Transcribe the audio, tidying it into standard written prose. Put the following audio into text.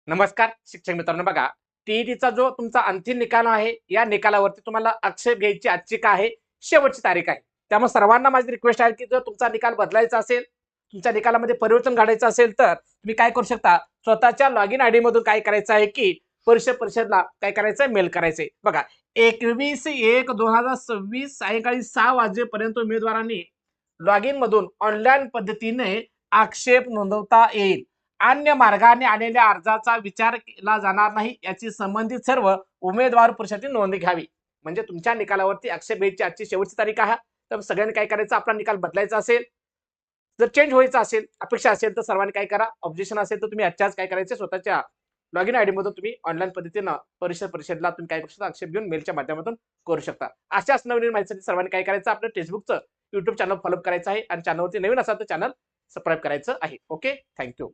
नमस्कार शिक्षक मित्रांनो, बघा टीईटीचा जो तुमचा अंतिम निकाल आहे या निकालावरती तुम्हाला आक्षेप घ्यायची आजची काय आहे शेवटची तारीख आहे. त्यामुळे सर्वांना माझी रिक्वेस्ट आहे की जर तुमचा निकाल बदलायचा असेल, तुमच्या निकालामध्ये परिवर्तन घडायचं असेल तर तुम्ही काय करू शकता, स्वतःच्या लॉग इन आयडी मधून काय करायचं आहे की परिषदला काय करायचं आहे, मेल करायचंय. बघा 21/1/2026 सायंकाळी 6 वाजेपर्यंत उमेदवारांनी लॉग इन मधून ऑनलाईन पद्धतीने आक्षेप नोंदवता येईल. अन्य मार्गाने आलेल्या अर्जाचा विचार केला जाणार नाही याची संबंधित सर्व उमेदवार परिषदेने नोंद घ्यावी. म्हणजे तुमच्या निकालावरती आक्षेप घ्यायची आजची शेवटची तारीख आहे. तर सगळ्यांनी काय करायचं, आपला निकाल बदलायचा असेल, जर चेंज व्हायचा असेल, अपेक्षा असेल तर सर्वांनी काय करा, ऑब्जेक्शन असेल तर तुम्ही आजच्याच काय करायचे, स्वतःच्या लॉग इन आयडी मधून तुम्ही ऑनलाईन पद्धतीनं परिषदला तुम्ही काय करू शकता, आक्षेप घेऊन मेलच्या माध्यमातून करू शकता. अशाच नवीन माहितीसाठी सर्वांनी काय करायचं, आपलं फेसबुकचं युट्यूब चॅनल फॉलो करायचं आहे आणि चॅनलवरती नवीन असाल तर चॅनल सबस्क्राईब करायचं आहे. Okay, thank you.